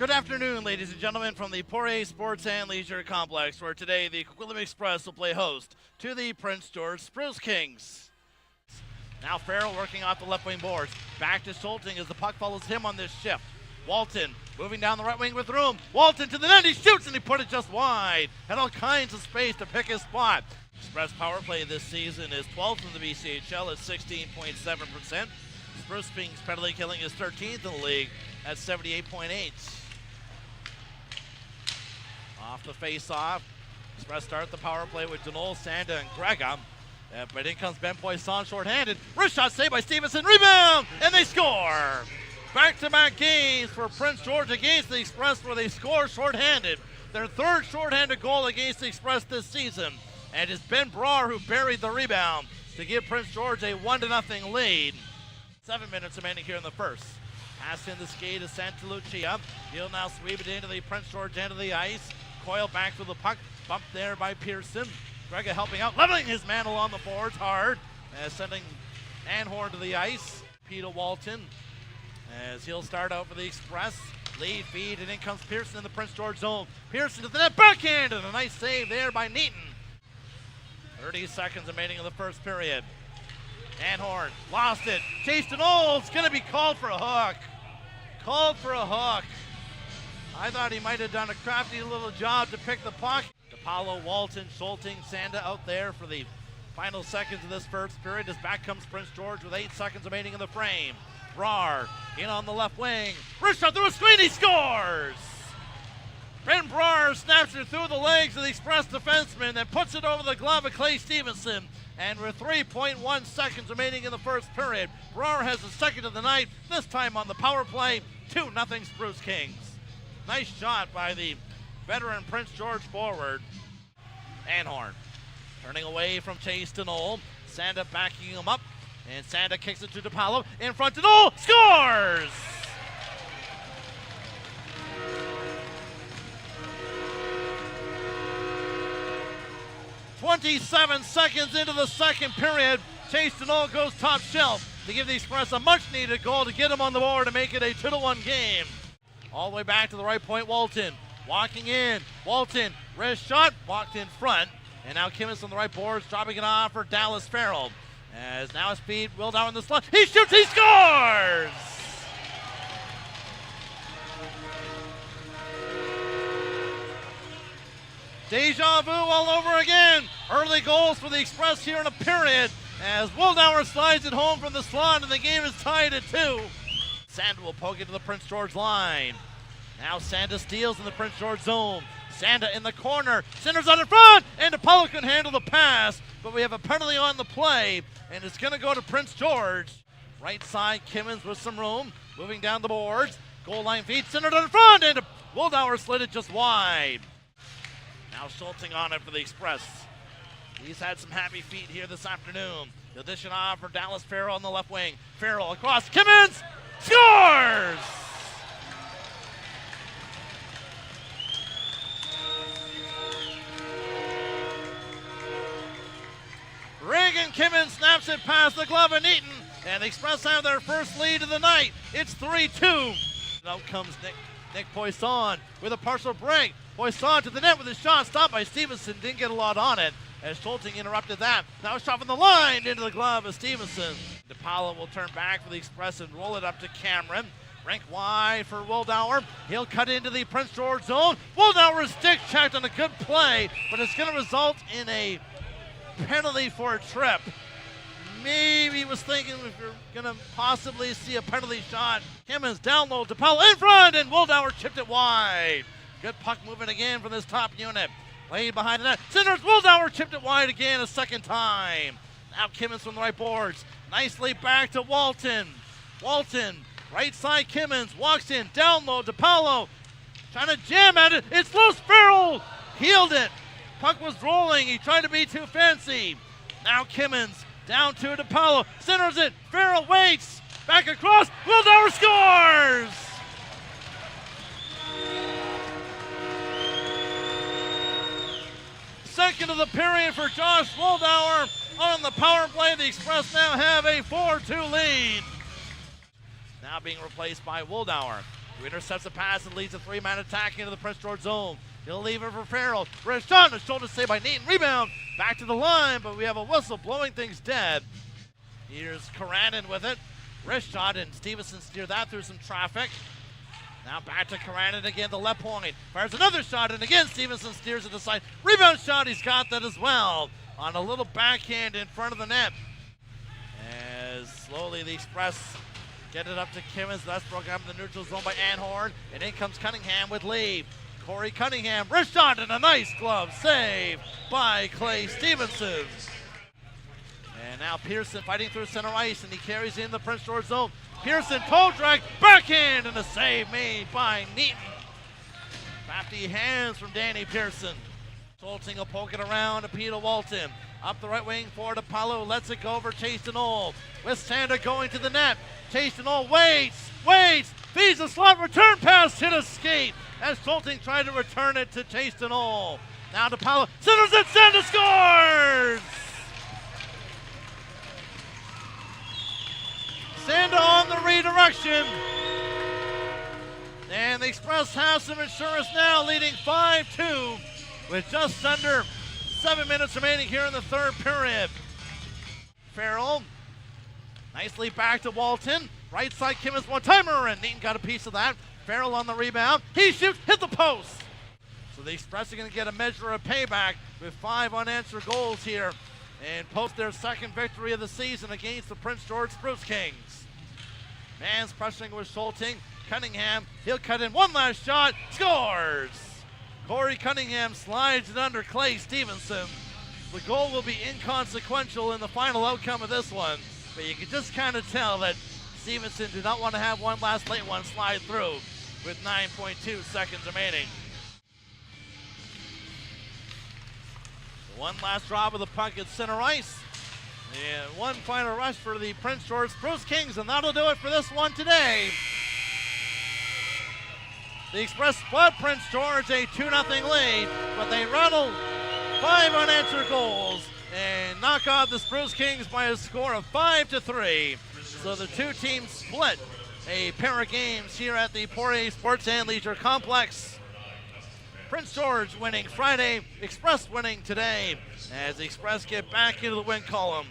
Good afternoon, ladies and gentlemen, from the Poirier Sports and Leisure Complex, where today the Coquitlam Express will play host to the Prince George Spruce Kings. Now Farrell working off the left wing boards. Back to Schulting as the puck follows him on this shift. Walton moving down the right wing with room. Walton to the net, he shoots and he put it just wide. Had all kinds of space to pick his spot. Express power play this season is 12th in the BCHL at 16.7%. Spruce Kings penalty killing is 13th in the league at 78.8. Off the face-off, Express start the power play with Denol, Sanda, and Grega. But in comes Ben Poisson short-handed. Wrist shot saved by Stevenson, rebound, and they score! Back-to-back games for Prince George against the Express where they score short-handed. Their third short-handed goal against the Express this season. And it's Ben Brar who buried the rebound to give Prince George a 1-0 lead. 7 minutes remaining here in the first. Pass in the skate to Santa Lucia. He'll now sweep it into the Prince George end of the ice. Coyle back to the puck. Bumped there by Pearson. Grega helping out, leveling his man along the boards hard. Sending Anhorn to the ice. Peter Walton as he'll start out for the Express. Lead feed, and in comes Pearson in the Prince George zone. Pearson to the net, backhand, and a nice save there by Neaton. 30 seconds remaining in the first period. Anhorn lost it. Chase Denol's going to be called for a hook. Called for a hook. I thought he might have done a crafty little job to pick the puck. DePaulo, Walton, Schulting, Sanda out there for the final seconds of this first period. As back comes Prince George with 8 seconds remaining in the frame. Brar in on the left wing. Wrist shot through a screen, he scores! Ben Brar snaps it through the legs of the Express defenseman and puts it over the glove of Clay Stevenson. And with 3.1 seconds remaining in the first period, Brar has the second of the night, this time on the power play, 2-0 Spruce Kings. Nice shot by the veteran Prince George forward. Anhorn turning away from Chase Denol. Sanda backing him up, and Sanda kicks it to DePaulo. In front, Denol scores! "27 seconds into the second period, Chase Denol goes top shelf to give the Express a much-needed goal to get him on the board and make it a 2-1 game. All the way back to the right point, Walton walking in. Walton, wrist shot, walked in front. And now Kimmins on the right boards, dropping it off for Dallas Farrell. As now speed, Wildauer in the slot. He shoots, he scores! Deja vu all over again. Early goals for the Express here in a period as Wildauer slides it home from the slot and the game is tied at 2. Sanda will poke it to the Prince George line. Now Sanda steals in the Prince George zone. Sanda in the corner, centers on in front, and DePaulo can handle the pass, but we have a penalty on the play, and it's going to go to Prince George. Right side, Kimmins with some room, moving down the boards. Goal line feed, centered on in front, and Wildauer slid it just wide. Now Schulting on it for the Express. He's had some happy feet here this afternoon. He'll dish it off for Dallas Farrell on the left wing. Farrell across, Kimmins scores! Reagan Kimmins snaps it past the glove of Neaton, and the Express have their first lead of the night. It's 3-2. Out comes Nick Poisson with a partial break. Poisson to the net with a shot stopped by Stevenson. Didn't get a lot on it as Schulting interrupted that. Now a shot from the line into the glove of Stevenson. DePaulo will turn back for the Express and roll it up to Cameron. Rank wide for Wildauer. He'll cut into the Prince George zone. Wildauer's stick checked on a good play, but it's going to result in a penalty for a trip. Maybe he was thinking if you're going to possibly see a penalty shot. Kimmins down low, DePaulo in front, and Wildauer chipped it wide. Good puck movement again from this top unit. Laid behind the net. Centers, Wildauer chipped it wide again a second time. Now Kimmins from the right boards. Nicely back to Walton. Walton, right side Kimmins, walks in, down low, DePaulo trying to jam at it. It's loose, Farrell healed it. Puck was rolling, he tried to be too fancy. Now Kimmins down to DePaulo, centers it, Farrell waits, back across, Wildauer scores! Second of the period for Josh Wildauer on the power play. The Express now have a 4-2 lead. Now being replaced by Wildauer. Who intercepts the pass and leads a three-man attack into the Prince George zone. He'll leave it for Farrell. Wrist shot, a shoulder save by Neaton. Rebound, back to the line, but we have a whistle blowing things dead. Here's Karanen with it. Wrist shot, and Stevenson steered that through some traffic. Now back to Karanen again, the left point. Fires another shot, and again Stevenson steers it to the side. Rebound shot, he's got that as well. On a little backhand in front of the net. As slowly the Express get it up to Kimmins. That's broken up in the neutral zone by Anhorn. And in comes Cunningham with lead. Corey Cunningham, wrist shot, and a nice glove save by Clay Stevenson. And now Pearson fighting through center ice, and he carries in the Prince George zone. Pearson toe drag, backhand, and a save made by Neaton. Crafty hands from Danny Pearson. Schulting will poke it around to Peter Walton. Up the right wing for Apollo, lets it go over Chase Denol. With Sander going to the net. Chase Denol waits, feeds the slot, return pass, hit a skate. As Schulting tried to return it to Chase Denol. Now to Apollo, centers it, Sander scores! Sander on the redirection. And the Express have some insurance now, leading 5-2 with just under 7 minutes remaining here in the third period. Farrell, nicely back to Walton. Right side, Kimmins one-timer, and Neaton got a piece of that. Farrell on the rebound. He shoots, hit the post. So the Express are going to get a measure of payback with 5 unanswered goals here and post their second victory of the season against the Prince George Spruce Kings. Man's pressuring with Schulting. Cunningham, he'll cut in one last shot, scores! Corey Cunningham slides it under Clay Stevenson. The goal will be inconsequential in the final outcome of this one, but you can just kind of tell that Stevenson did not want to have one last late one slide through with 9.2 seconds remaining. One last drop of the puck at center ice. And one final rush for the Prince George Spruce Kings, and that'll do it for this one today. The Express split Prince George a 2-0 lead, but they rattled 5 unanswered goals and knock off the Spruce Kings by a score of 5-3. So the two teams split a pair of games here at the Poirier Sports and Leisure Complex. Prince George winning Friday, Express winning today as the Express get back into the win column.